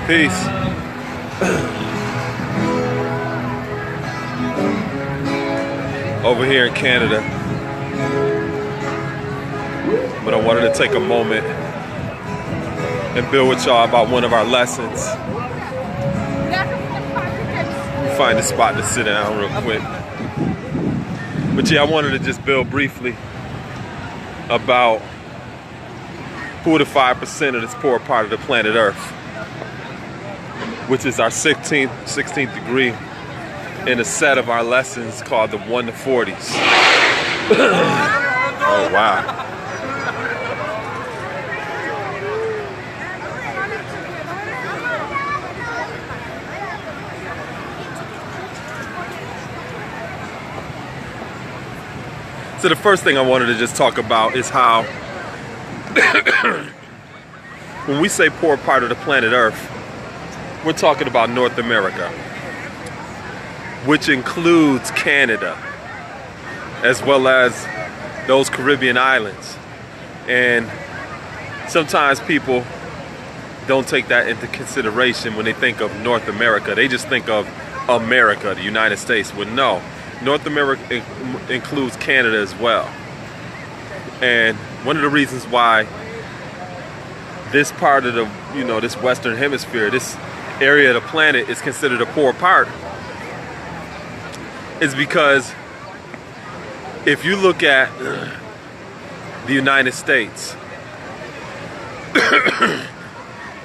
Peace. Over here in Canada. But I wanted to take a moment and build with y'all about one of our lessons. Find a spot to sit down real quick. But yeah, I wanted to just build briefly about who are the 5% of this poor part of the planet Earth, which is our 16th degree in a set of our lessons called the 1 to 40s. Oh, wow. So the first thing I wanted to just talk about is how when we say poor part of the planet Earth, we're talking about North America, which includes Canada, as well as those Caribbean islands. And sometimes people don't take that into consideration when they think of North America. They just think of America, the United States. Well, no. North America includes Canada as well. And one of the reasons why this part of the, this Western Hemisphere, this area of the planet is considered a poor part is because if you look at the United States,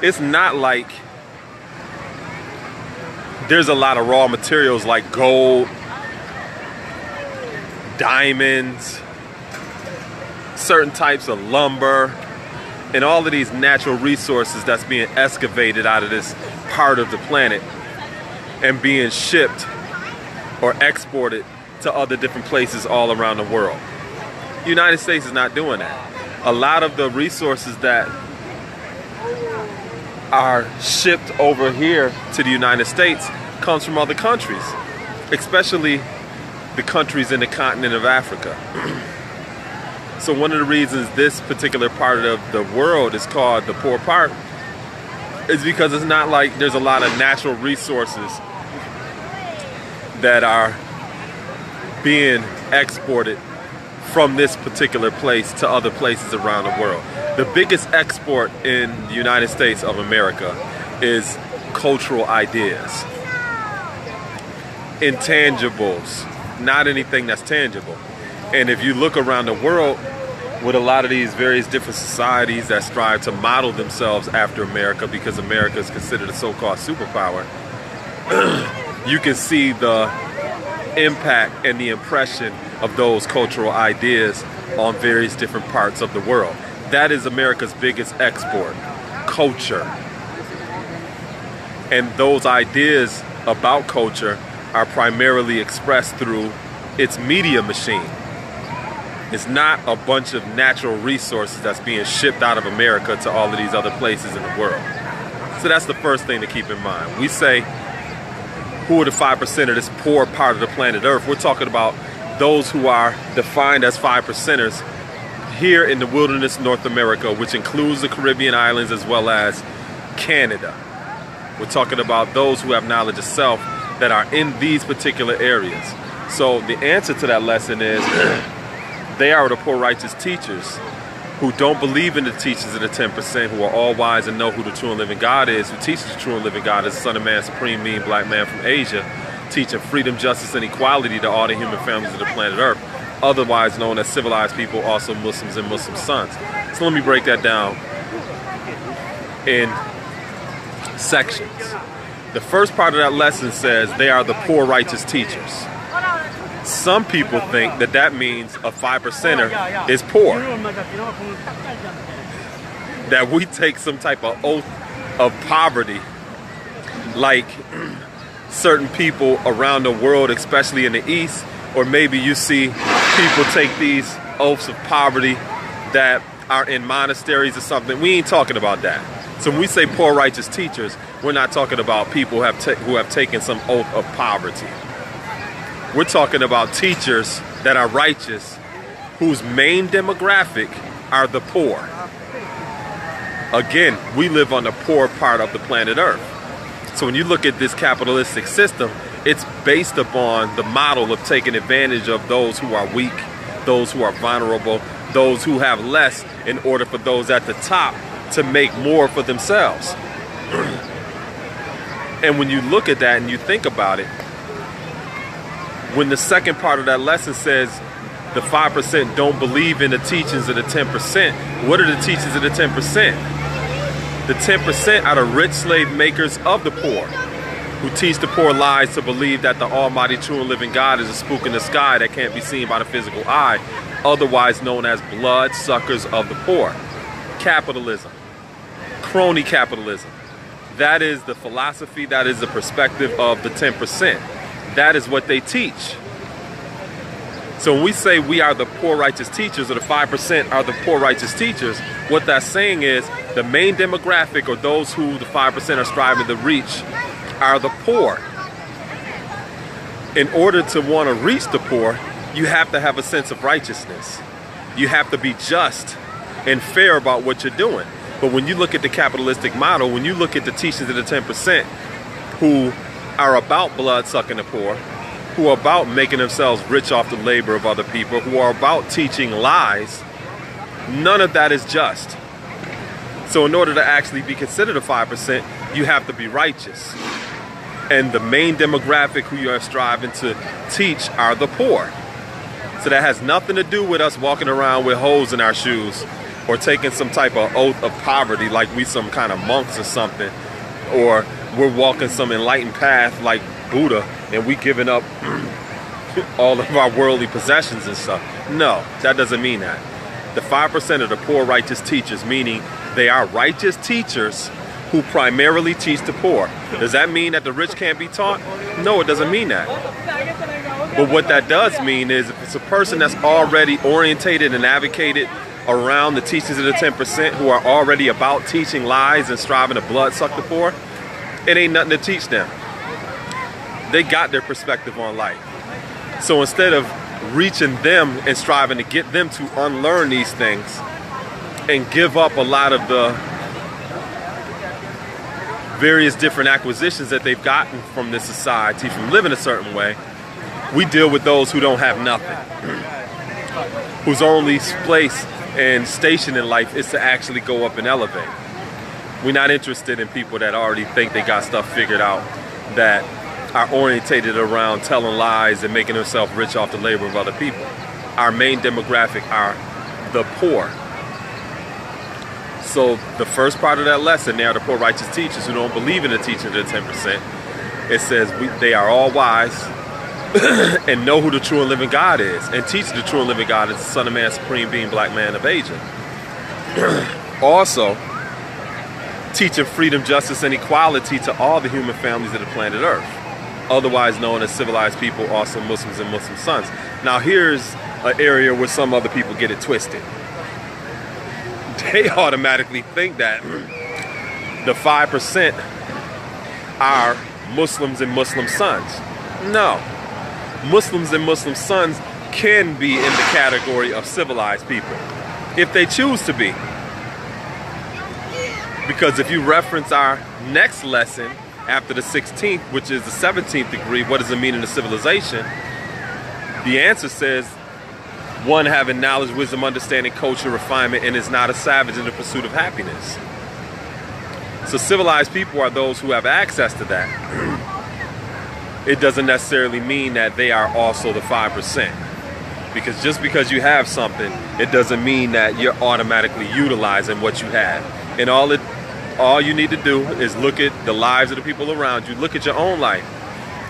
it's not like there's a lot of raw materials like gold, diamonds, certain types of lumber, and all of these natural resources that's being excavated out of this part of the planet and being shipped or exported to other different places all around the world. The United States is not doing that. A lot of the resources that are shipped over here to the United States comes from other countries, especially the countries in the continent of Africa. So one of the reasons this particular part of the world is called the poor part is because it's not like there's a lot of natural resources that are being exported from this particular place to other places around the world. The biggest export in the United States of America is cultural ideas, intangibles, not anything that's tangible. And if you look around the world with a lot of these various different societies that strive to model themselves after America, because America is considered a so-called superpower, you can see the impact and the impression of those cultural ideas on various different parts of the world. That is America's biggest export, culture. And those ideas about culture are primarily expressed through its media machine. It's not a bunch of natural resources that's being shipped out of America to all of these other places in the world. So that's the first thing to keep in mind. We say, who are the 5% of this poor part of the planet Earth? We're talking about those who are defined as 5%ers here in the wilderness North America, which includes the Caribbean islands as well as Canada. We're talking about those who have knowledge of self that are in these particular areas. So the answer to that lesson is they are the poor righteous teachers who don't believe in the teachings of the 10%, who are all wise and know who the true and living God is, who teaches the true and living God as the Son of Man, supreme mean black man from Asia, teaching freedom, justice, and equality to all the human families of the planet Earth, otherwise known as civilized people, also Muslims and Muslim sons. So let me break that down in sections. The first part of that lesson says they are the poor righteous teachers. Some people think that that means a 5%er is poor. That we take some type of oath of poverty, like certain people around the world, especially in the East, or maybe you see people take these oaths of poverty that are in monasteries or something. We ain't talking about that. So when we say poor righteous teachers, we're not talking about people who have taken some oath of poverty. We're talking about teachers that are righteous, whose main demographic are the poor. Again, we live on the poor part of the planet Earth. So when you look at this capitalistic system, it's based upon the model of taking advantage of those who are weak, those who are vulnerable, those who have less, in order for those at the top to make more for themselves. And when you look at that and you think about it, when the second part of that lesson says the 5% don't believe in the teachings of the 10%, what are the teachings of the 10%? The 10% are the rich slave makers of the poor, who teach the poor lies to believe that the almighty true and living God is a spook in the sky that can't be seen by the physical eye, otherwise known as blood suckers of the poor. Capitalism, crony capitalism. That is the philosophy, that is the perspective of the 10%. That is what they teach. So when we say we are the poor righteous teachers, or the 5% are the poor righteous teachers, what that's saying is the main demographic, or those who the 5% are striving to reach, are the poor. In order to want to reach the poor, you have to have a sense of righteousness. You have to be just and fair about what you're doing. But when you look at the capitalistic model, when you look at the teachings of the 10%, who are about blood sucking the poor, who are about making themselves rich off the labor of other people, who are about teaching lies, none of that is just. So in order to actually be considered a 5%, you have to be righteous. And the main demographic who you are striving to teach are the poor. So that has nothing to do with us walking around with holes in our shoes, or taking some type of oath of poverty like we some kind of monks or something, or we're walking some enlightened path like Buddha and we giving up all of our worldly possessions and stuff. No, that doesn't mean that. The 5% are the poor righteous teachers, meaning they are righteous teachers who primarily teach the poor. Does that mean that the rich can't be taught? No, it doesn't mean that. But what that does mean is if it's a person that's already orientated and advocated around the teachings of the 10%, who are already about teaching lies and striving to blood suck the poor, it ain't nothing to teach them. They got their perspective on life. So instead of reaching them and striving to get them to unlearn these things and give up a lot of the various different acquisitions that they've gotten from this society, from living a certain way, we deal with those who don't have nothing, whose only place and station in life is to actually go up and elevate. We're not interested in people that already think they got stuff figured out, that are orientated around telling lies and making themselves rich off the labor of other people. Our main demographic are the poor. So the first part of that lesson, they are the poor righteous teachers who don't believe in the teaching of the 10%. It says they are all wise and know who the true and living God is, and teach the true and living God is the Son of Man, Supreme Being, Black Man of Asia. Also, teaching freedom, justice, and equality to all the human families of the planet Earth, otherwise known as civilized people, also Muslims and Muslim sons. Now here's an area where some other people get it twisted. They automatically think that the 5% are Muslims and Muslim sons. No. Muslims and Muslim sons can be in the category of civilized people if they choose to be. Because if you reference our next lesson after the 16th, which is the 17th degree, what does it mean in the civilization? The answer says, one having knowledge, wisdom, understanding, culture, refinement, and is not a savage in the pursuit of happiness. So civilized people are those who have access to that. It doesn't necessarily mean that they are also the 5%. Because just because you have something, it doesn't mean that you're automatically utilizing what you have. And all you need to do is look at the lives of the people around you, look at your own life,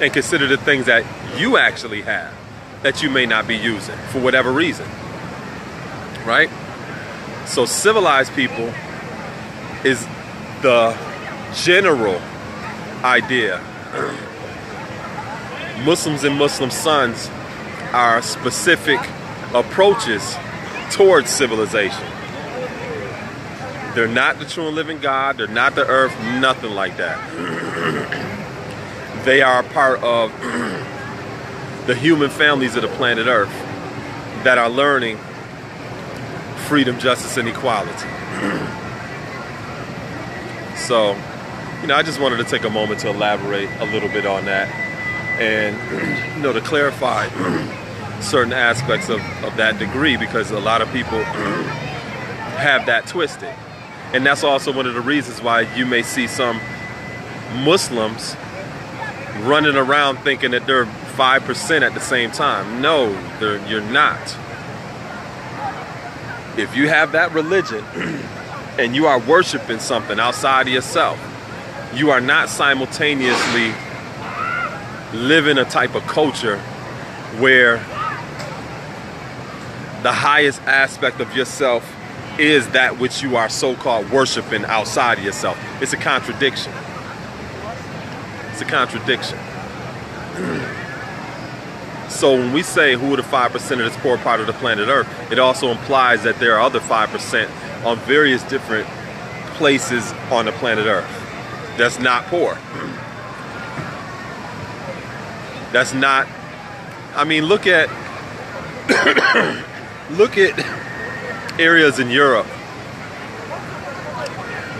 and consider the things that you actually have that you may not be using for whatever reason. Right? So civilized people is the general idea. Muslims and Muslim sons are specific approaches towards civilization. They're not the true and living God. They're not the earth. Nothing like that. They are a part of the human families of the planet Earth that are learning freedom, justice, and equality. So, I just wanted to take a moment to elaborate a little bit on that, and to clarify certain aspects of that degree, because a lot of people have that twisted. And that's also one of the reasons why you may see some Muslims running around thinking that they're 5% at the same time. No, you're not. If you have that religion and you are worshiping something outside of yourself, you are not simultaneously living a type of culture where the highest aspect of yourself is that which you are so-called worshiping outside of yourself. It's a contradiction. It's a contradiction. So when we say who are the 5% of this poor part of the planet Earth, it also implies that there are other 5% on various different places on the planet Earth that's not poor. That's not, look at look at areas in Europe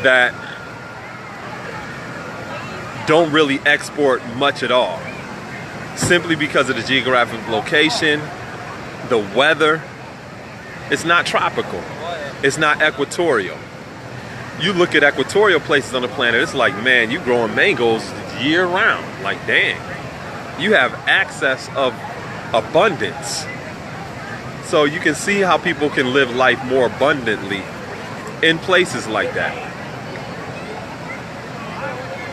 that don't really export much at all, simply because of the geographic location, the weather. It's not tropical. It's not equatorial. You look at equatorial places on the planet, it's like, man, you growing mangoes year round. Like, dang. You have access of abundance. So you can see how people can live life more abundantly in places like that.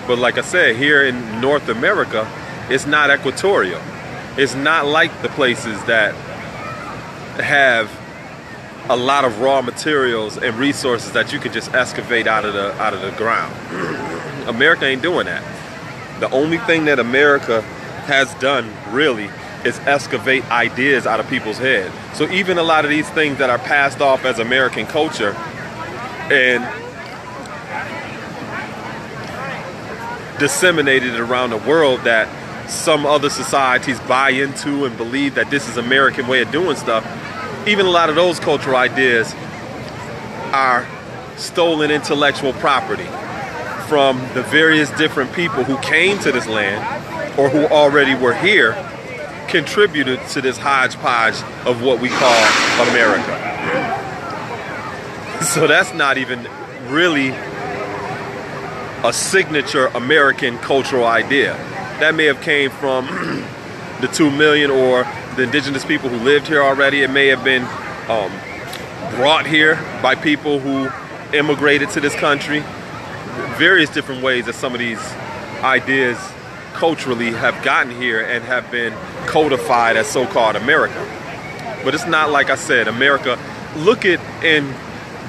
But like I said, here in North America, it's not equatorial. It's not like the places that have a lot of raw materials and resources that you can just excavate out of the ground. America ain't doing that. The only thing that America has done really is excavate ideas out of people's head. So even a lot of these things that are passed off as American culture and disseminated around the world, that some other societies buy into and believe that this is American way of doing stuff, even a lot of those cultural ideas are stolen intellectual property from the various different people who came to this land or who already were here, contributed to this hodgepodge of what we call America. So that's not even really a signature American cultural idea. That may have came from the 2 million or the indigenous people who lived here already. It may have been brought here by people who immigrated to this country. Various different ways that some of these ideas culturally have gotten here and have been codified as so-called America. But it's not, like I said, America. Look at in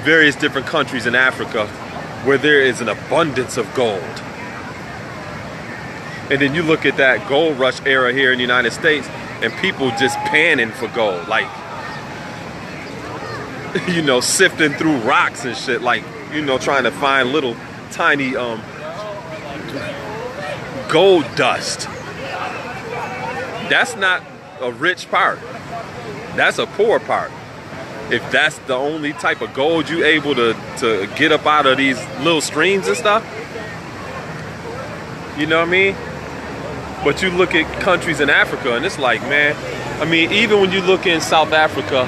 various different countries in Africa where there is an abundance of gold. And then you look at that gold rush era here in the United States and people just panning for gold, like, sifting through rocks and shit, like, trying to find little tiny gold dust. That's not a rich part. That's a poor part. If that's the only type of gold you able to get up out of these little streams and stuff, you know what I mean? But you look at countries in Africa and it's like, man, even when you look in South Africa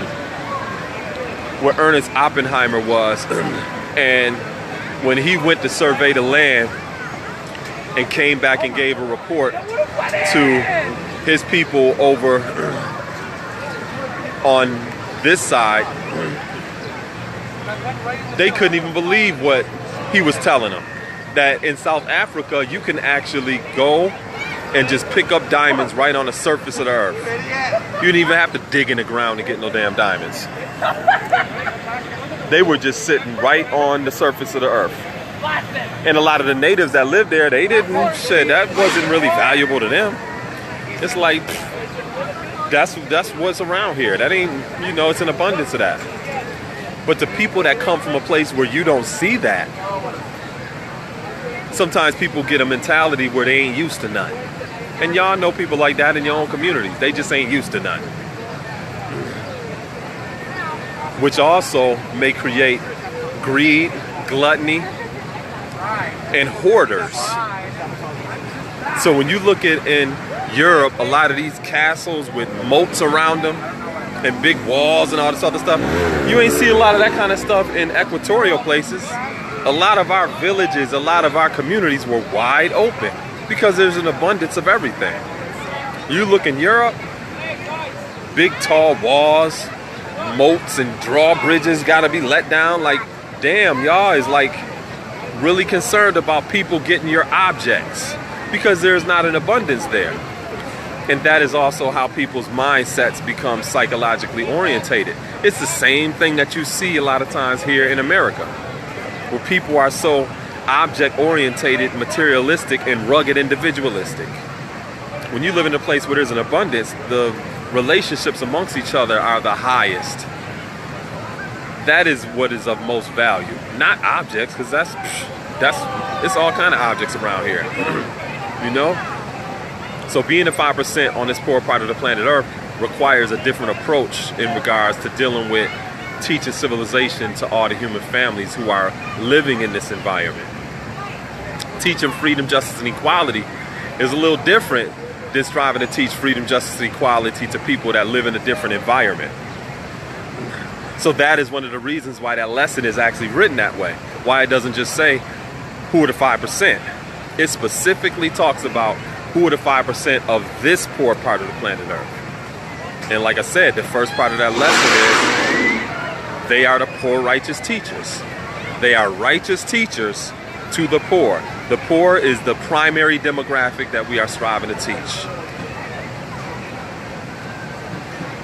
where Ernest Oppenheimer was, and when he went to survey the land and came back and gave a report to his people over on this side, they couldn't even believe what he was telling them. That in South Africa, you can actually go and just pick up diamonds right on the surface of the earth. You didn't even have to dig in the ground to get no damn diamonds. They were just sitting right on the surface of the earth. And a lot of the natives that lived there, they didn't, that wasn't really valuable to them. It's like, that's what's around here. That ain't, it's an abundance of that. But the people that come from a place where you don't see that, sometimes people get a mentality where they ain't used to none. And y'all know people like that in your own communities. They just ain't used to none. Which also may create greed, gluttony, and hoarders. So when you look at in Europe, a lot of these castles with moats around them and big walls and all this other stuff, you ain't see a lot of that kind of stuff in equatorial places. A lot of our villages, a lot of our communities were wide open because there's an abundance of everything. You look in Europe, big tall walls, moats and drawbridges gotta be let down. Like, damn, y'all is like really concerned about people getting your objects because there's not an abundance there. And that is also how people's mindsets become psychologically orientated. It's the same thing that you see a lot of times here in America, where people are so object orientated, materialistic, and rugged individualistic. When you live in a place where there's an abundance, the relationships amongst each other are the highest. That is what is of most value, not objects, because that's it's all kind of objects around here, you know. So being the 5% on this poor part of the planet Earth requires a different approach in regards to dealing with teaching civilization to all the human families who are living in this environment. Teaching freedom, justice, and equality is a little different than striving to teach freedom, justice, and equality to people that live in a different environment. So that is one of the reasons why that lesson is actually written that way. Why it doesn't just say, who are the 5%? It specifically talks about who are the 5% of this poor part of the planet Earth. And like I said, the first part of that lesson is they are the poor righteous teachers. They are righteous teachers to the poor. The poor is the primary demographic that we are striving to teach.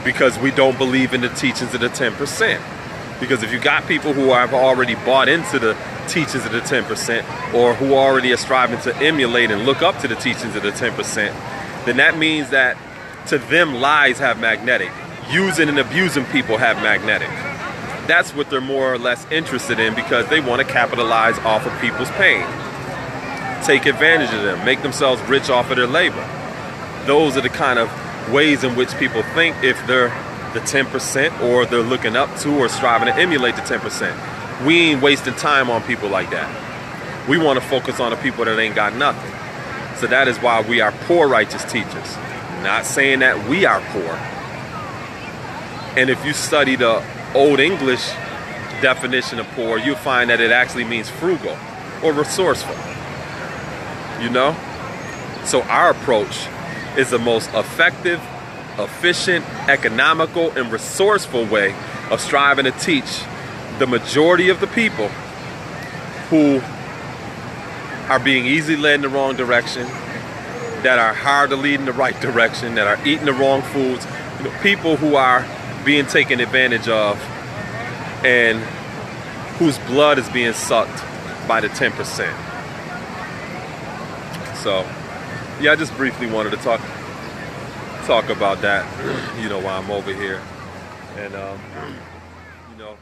Because we don't believe in the teachings of the 10%. Because if you got people who have already bought into the teachings of the 10%, or who already are striving to emulate and look up to the teachings of the 10%, then that means that to them lies have magnetic. Using and abusing people have magnetic. That's what they're more or less interested in, because they want to capitalize off of people's pain. Take advantage of them, make themselves rich off of their labor. Those are the kind of ways in which people think if they're the 10% or they're looking up to or striving to emulate the 10%. We ain't wasting time on people like that. We want to focus on the people that ain't got nothing. So that is why we are poor righteous teachers. Not saying that we are poor. And if you study the Old English definition of poor, you'll find that it actually means frugal or resourceful. You know? So our approach is the most effective, efficient, economical, and resourceful way of striving to teach the majority of the people who are being easily led in the wrong direction, that are hard to lead in the right direction, that are eating the wrong foods, you know, people who are being taken advantage of and whose blood is being sucked by the 10%. So, yeah, I just briefly wanted to talk about that, you know, while I'm over here. And, you know,